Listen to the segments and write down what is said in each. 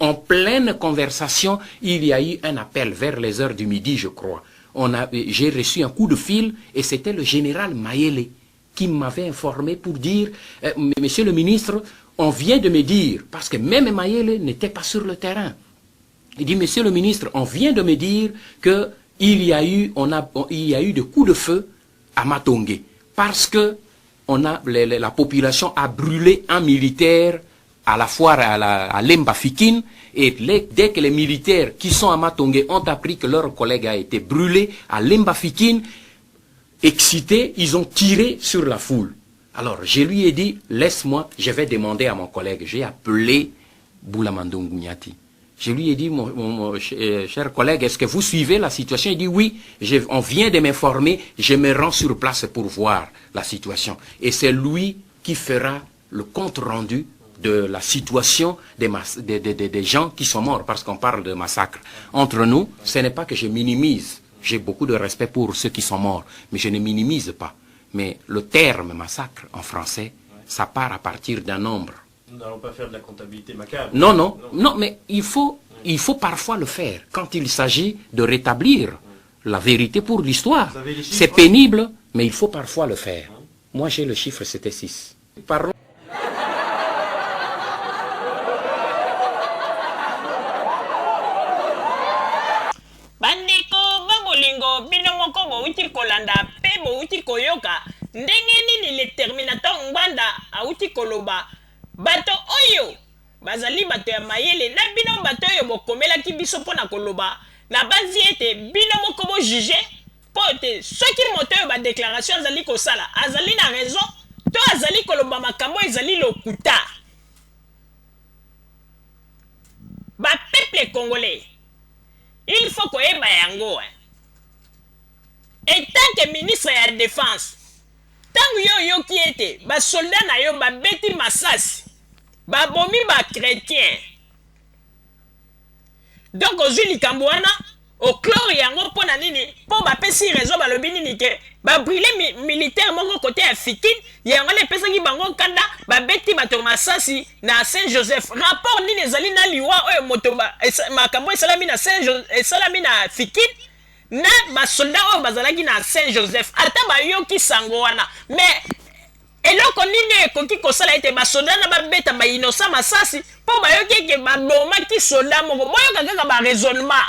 En pleine conversation, il y a eu un appel vers les heures du midi, je crois. J'ai reçu un coup de fil et c'était le général Mayele qui m'avait informé pour dire « Monsieur le ministre, on vient de me dire, parce que même Mayele n'était pas sur le terrain. Il dit « Monsieur le ministre, on vient de me dire qu'il y a eu des coups de feu à Matongé parce que la population a brûlé un militaire à la foire à Lemba Fikine, et dès que les militaires qui sont à Matongé ont appris que leur collègue a été brûlé à Lemba Fikine, excités, ils ont tiré sur la foule. Alors je lui ai dit, laisse-moi, je vais demander à mon collègue. J'ai appelé Boulamando Ngouniati. Je lui ai dit, mon cher collègue, est-ce que vous suivez la situation? Il dit oui, on vient de m'informer, je me rends sur place pour voir la situation. Et c'est lui qui fera le compte rendu de la situation des gens qui sont morts, parce qu'on parle de massacre. Entre nous, ce n'est pas que je minimise, j'ai beaucoup de respect pour ceux qui sont morts, mais je ne minimise pas. Mais le terme massacre en français, ça part à partir d'un nombre. Nous n'allons pas faire de la comptabilité macabre. Non, mais il faut parfois le faire, quand il s'agit de rétablir la vérité pour l'histoire. C'est pénible, mais il faut parfois le faire. Moi j'ai le chiffre, c'était 6. Parlons. Kolanda pebo uti koyoka ndenge nini le terminator ngwanda auti koloba bato oyo bazali bato ya mayele na bino bato oyo bokomelaki biso mpona koloba na bazi ete bino moko bo juge po te soki moto oyo badéclaration azali kosala azali na raison to azali koloba makambo ezali lokuta peuple congolais il faut koyeba yango et tant que ministre de la défense, tant que yo qui était, ba soldat na yo ba beti masasi, ba bomi ba chrétien. Donc ozuli kambouana, au chlore yango pona nini, po ba pesi raison ba lobi nini ke, ba brûler militaire moko côté Fikine, yango le pesa ki bango kanda, ba beti ba to masasi na Saint-Joseph. Rapport nini ezali na liwa oyo moto ba makambo esalami na Saint-Joseph, esalami na Fikine. Na basoldat oyo bazalaki na Saint-Joseph ata bayoki sango wana mais eloko nini ekoki kosala ete basoldat na babeta bainosa masasi mpo bayoki eke babomaki soldat moko boyoka kaka baraisonnement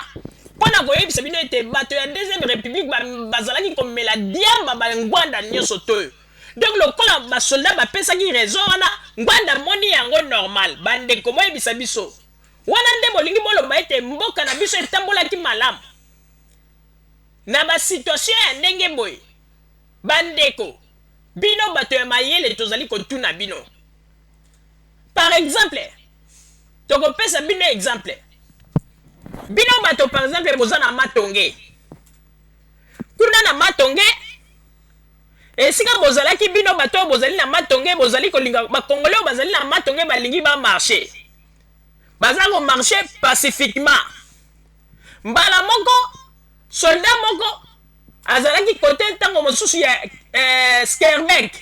mpona koyebisa bino ete bato ya deuxième république bazalaki komela diamba bangwanda nyonso toyo donc lokola basoldat bapesaki raison wana ngwanda moni yango normal bandeko boyebisa biso wana nde bolingi boloba ete mboka na biso etambolaki malamu na ba situation ya ndenge boy bandeko bino bato ya mayele tozali kotuna bino par exemple tokopesa bino exemple bino bato par exemple boza na Matongé kuna na Matongé esika bozalaki bino bato bozali na Matongé bozali kolinga bakongolais bazali na Matongé balingi ba marcher baza ko marcher pacifiquement mbala moko soldat moko azalaki côté ntango mosusu ya Skarbek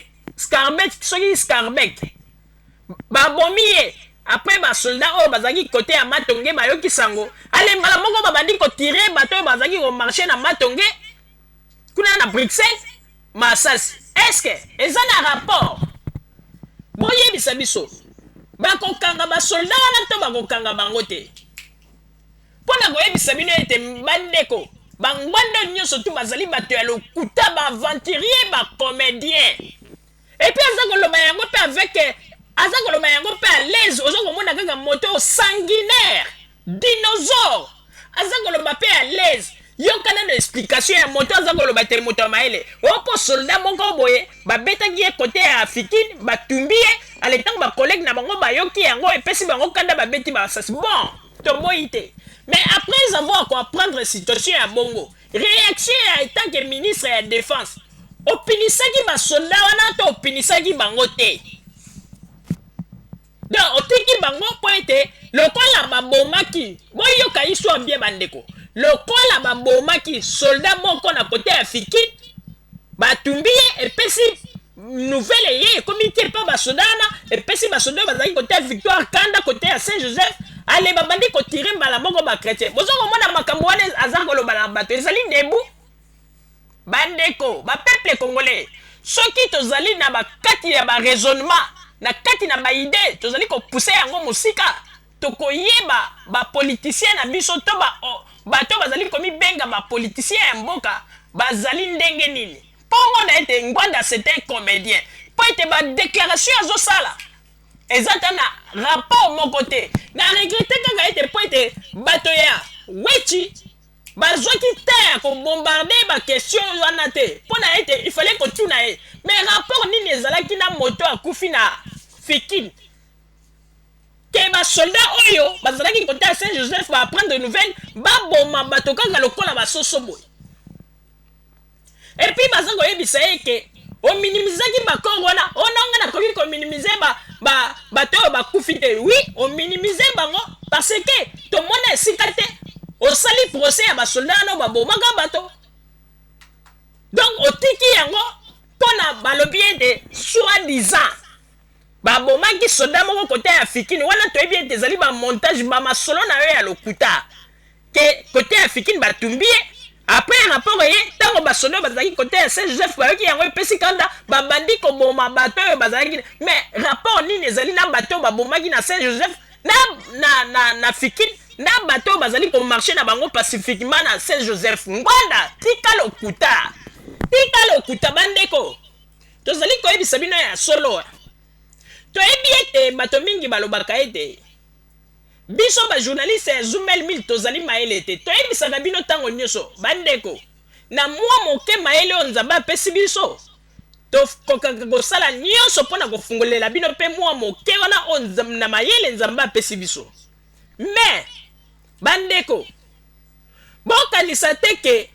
soki Skarbek babomi ye après basoldat oyo bazalaki côté ya Matongé bayoki sango ale mbala moko babandi kotire bato oyo bazalaki komarche na Matongé kuna na Bruxelles masasi est-ce que eza na rapport boyebisa biso bakokanga basoldat wana to bakokanga bango te mpona koyebisa bino ete bandeko bangwanda nyonso tu bazali bato ya lokuta baaventurier bacomédien et puis aza koloba yango mpe avec aza koloba yango mpe à l'aise oza komona kaka moto sanguinaire dinosaure aza koloba mpe à l'aise yokana na explication ya moto aza koloba te moto ya mayele opo soldat moko boye babetaki ye kote ya Fikine batumbi ye ale ntango bacollègue na bango bayoki yango epesi bango kanda babeti basasi bon toboyi te. Mais après avoir comprendre la situation à Bongo, réaction en tant que ministre de la Défense, opinisaki ba soldat wana to opinisaki bango te. Donc otiki bango po ete lokola babomaki, boyoka histoire bien bandeko. Lokola babomaki soldat moko na côté ya Fikine, batumbi epesi nouvelle ye comité pa ba soldat na epesi ba soldat bazaki côté ya Victoire Kanda côté ya Saint-Joseph. ale babandi kotire mbala moko bakretien bozokomona makambo wana aza koloba na bato ezali debu bandeko bapeuple congolais soki tozali na bakati ya baraisonnement na kati na baide tozali kopousse yango mosika tokoyeba bapoliticien na biso to bato bazali komibenga bapoliticien ya mboka bazali ndenge nini mpongo na ete Ngwanda c'est un comédien po ete badéclaration azosala eza ta na rapport moko te na regrete kaka ete po ete bato ya wechi bazwaki te ya kobombarde baquestion wana te mpo na ete ifale kotuna ye mais rapport nini ezalaki na moto akufi na Fikine ke basoldat oyo bazalaki kote ya Saint Joseph baprendre nouvelle baboma bato kaka lokola basoso boye et puis baza koyebisa ye ke ominimizaki bakor wana onanga nakoki kominimize bato oyo bakufi te oui ominimize bango parce que tomona esika te osali procès ya basoldat wana babomaka bato donc otiki yango mpona balobi ete soi-disant babomaki soda moko kote ya Fikine wana toyebi ete ezali bamontage bamasolo na yo ya lokuta ke kote ya Fikine batumbi ye après rapport ye ntango basoda bazalaki kote ya Saint Joseph bayoki yango epesi kanda babandi koboma bato oyo bazalaki mais rapport nini ezali na bato babomaki na Saint Joseph na Fikine na bato bazali komarche na bango pacifiquement na Saint Joseph Ngwanda tika lokuta bandeko tozali koyebisa bino ya solo toyebi ete bato mingi balobaka ete biso bajournaliste ya Zumel Mil tozali mayele te toyebisaka bino ntango nyonso bandeko na mwa moke mayele oyo Nzambe apesi biso tokokaka kosala nyonso mpona kofungolela bino mpe mwa moke wana oyo na mayele Nzambe apesi biso mais bandeko bokanisa te ke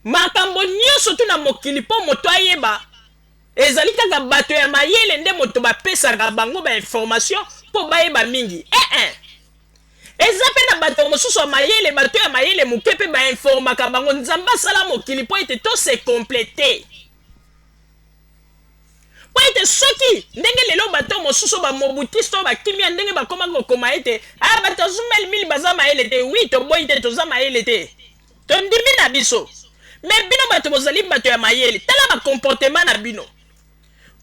makambo nyonso tu na mokili mpo moto ayeba ezali kaka bato ya mayele nde moto bapesaka bango bainformation mpo bayeba mingi eza mpe na bato mosusu ya mayele bato ya mayele moke mpe bainformaka bango Nzambe asala mokili mpo ete tose komplete po ete soki ndenge lelo bato mosusu bamobutiste oyo bakimia ndenge bakoma kokoma ete bato Zumel Mil baza mayele te wi toboyi te toza mayele te tondimi na biso mais bino bato bozali bato ya mayele tala bakomportement na bino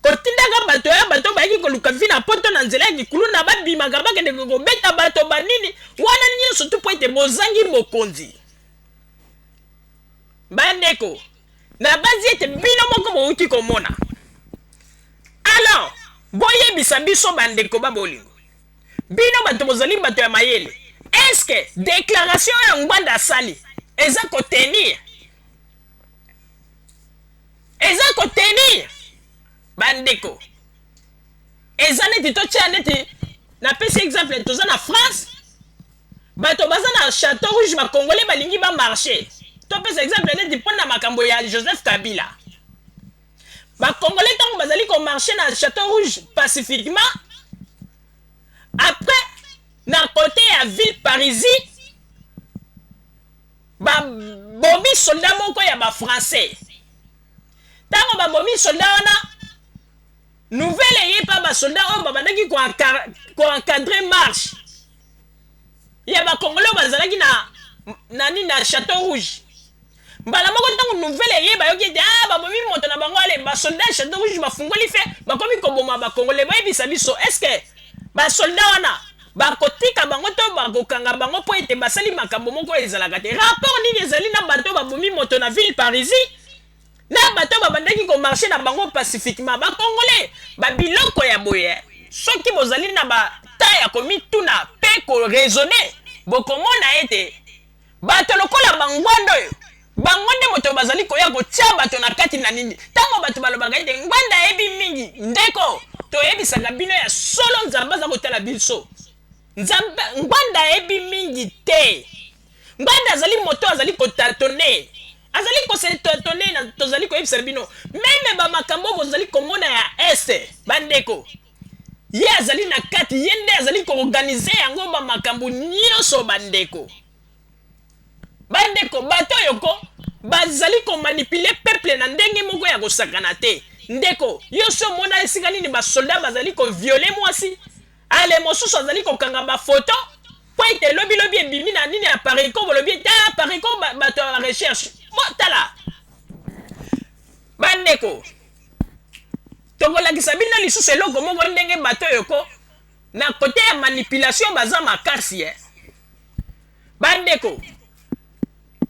kotindaka bato ya bato bayaki koluka vi na poto na nzela ya likulu na babimaka bakende kobeta bato banini wana nyonso tu po ete bozangi mokonzi bandeko na bazi ete bino moko bouti komona alors boyebisa biso bandeko babolingo bino bato bozali bato ya mayele est-ce que déclaration ya Ngwanda asali eza kotenir bandeko eza neti totia neti napesi exemple toza na France bato baza na Château Rouge bakongolais balingi bamarche topesa exemple neti mpona makambo ya Joseph Kabila bakongolais ntango bazali komarche na Château Rouge pacifiquement après na côté ya ville Parisie babomi soldat moko ya bafrançais ntango babomi soldat wana nouvelle ye pa basoldat oyo babandaki koencadre marche ya bakongolais oyo bazalaki na Château Rouge mbala moko ntango nouvelle ye bayoki ete babomi moto na bango ale basoldat ya Château Rouge bafungoli fe bakomi koboma bakongolais boyebisa biso estce basoldat wana bakotika bango to bakokanga bango mpo ete basali makambo moko ezalaka te rapport nini ezali na bato babomi moto na ville Parisie na bato babandaki komarche na bango pacifiquement bakongolais babiloko ya boye soki bozali na bata ya komituna mpe koraisonne bokomona ete bato lokola bangwanda oyo bango nde moto bazali koya kotia bato na kati na nini ntango bato balobaka ete Ngwanda ayebi mingi ndeko toyebisaka bino ya solo Nzambe aza kotala biso Ngwanda ayebi mingi te Ngwanda azali moto azali kotatone azali kosetatone na tozali koyebisa bino meme bamakambo bozali komona ya este bandeko ye azali na kati ye nde azali koorganize yango bamakambo nyonso bandeko bato yoko bazali komanipule peuple na ndenge moko ya kosakana te ndeko yo so mona esika nini basoldat bazali koviole mwasi ale mosusu azali kokanga bafoto po ete lobi ebimi na nini ya pareko bolobi ete pareko bato ya recherche bo tala bandeko tokolakisa bino lisusu eloko moko ndenge bato yoko na kote ya manipulation baza makasi bandeko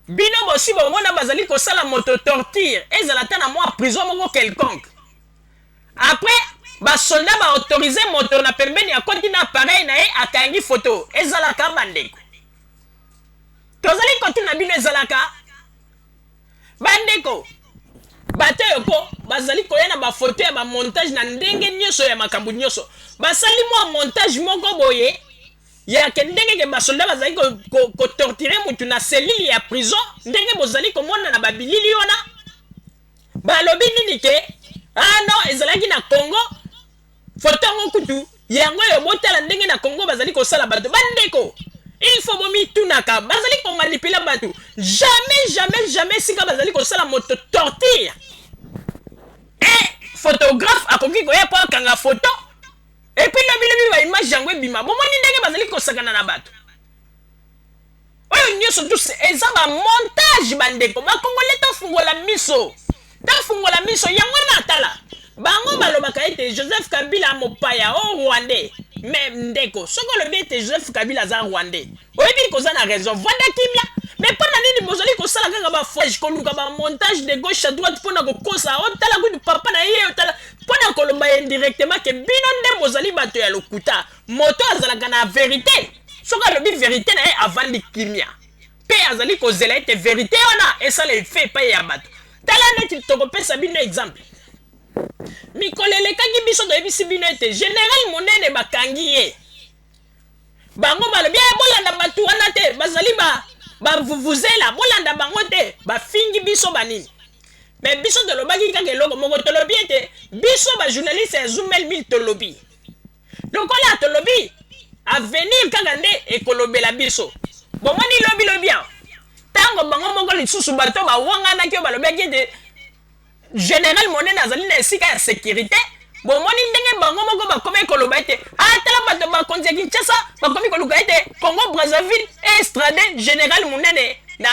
bino bosi bomona bazali kosala moto torture ezala ta na mwa prison moko quelconque après basoldat baautorize moto na pembeni ya koti na appareil na ye akangi foto ezalaka bandeko tozali kotuna bino ezalaka bandeko bato yoko bazali koya na bafoto ya bamontage na ndenge nyonso ya makambo nyonso basali mwa montage moko boye yake ndenge ke basoldat bazali kotortire mutu na selile ya prison ndenge bozali komona na babilili wana balobi nini ke non ezalaki na Congo foto yango kutu yango yo botala ndenge na Congo bazali kosala bato bandeko il faut bomitunaka bazali komanipula bato jamais sika bazali kosala moto torture photographe akoki koya po akanga photo et puis lobi baimage yango ebima bomoni ndenge bazali kosakana na bato oyo nyonso tous eza bamontage bandeko bakongole tofungola miso yango na tala bango balobaka ete Joseph Kabila mopaya o rwandais mais ndeko soki olobi ete Joseph Kabila aza rwandais oyebi koza na raison vanda kimia mais mpona nini bozali kosala kaka bafage koluka bamontage de gauche à droite mpona kokosa otala kutu papa na ye otala mpona koloba ye indirectement ke bino nde bozali bato ya lokuta moto azalaka na verité soki alobi verité na ye avandi kimia mpe azali kozela ete verité wana esala efe epai ya bato tala neti tokopesa bino exemple mikolo elekaki biso toyebisi bino ete général monene bakangi ye bango balobi bolanda bato wana te bazali bavuvuzela bolanda bango te bafingi biso banini mais biso tolobaki kaka eloko moko tolobi ete biso bajournaliste ya Zoomel 1000 tolobi lokola tolobi avenir kaka nde ekolobela biso bomoni lobi awa ntango bango moko lisusu bato bawanganaki oyo balobaki ete général monene azali na esika ya sécurité bomoni ndenge bango moko bakomi koloba ete tala bato bakonzi ya Kinshasa bakomi koluka ete Congo Brazzaville estrade général monene na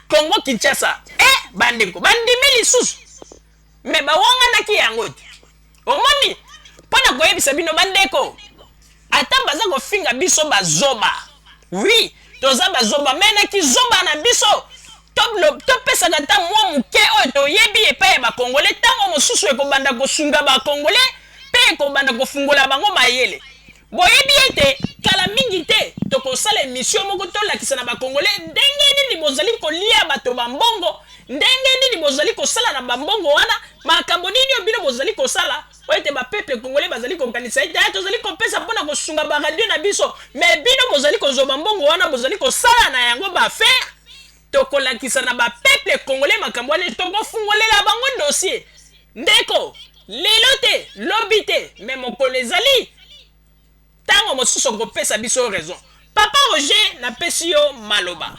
Congo Kinshasa bandeko bandimi lisusu me bawanganaki yango te omoni mpona koyebisa bino bandeko ata baza kofinga biso bazoba oui toza bazoba menaki zoba na biso topesaka ta mwa moke oyo toyebi epai ya bakongole ntango mosusu ekobanda kosunga bakongole mpe ekobanda kofungola bango mayele boyebi ete kala mingi te tokosala émission moko tolakisa na bakongole ndenge nini bozali kolia bato bambongo ndenge nini bozali kosala na bambongo wana makambo nini oyo bino bozali kosala oyo ete bapeple kongole bazali kokanisa ete tozali kopesa mpona kosunga baradio na biso me bino bozali kozwa mbongo wana bozali kosala na yango baaffaire tokolakisa na bapeple kongole makambo wana tokofungolela bango dossier ndeko lelo te lobi te me mokolo ezali ntango mosusu okopesa biso raison papa Roger napesi yo maloba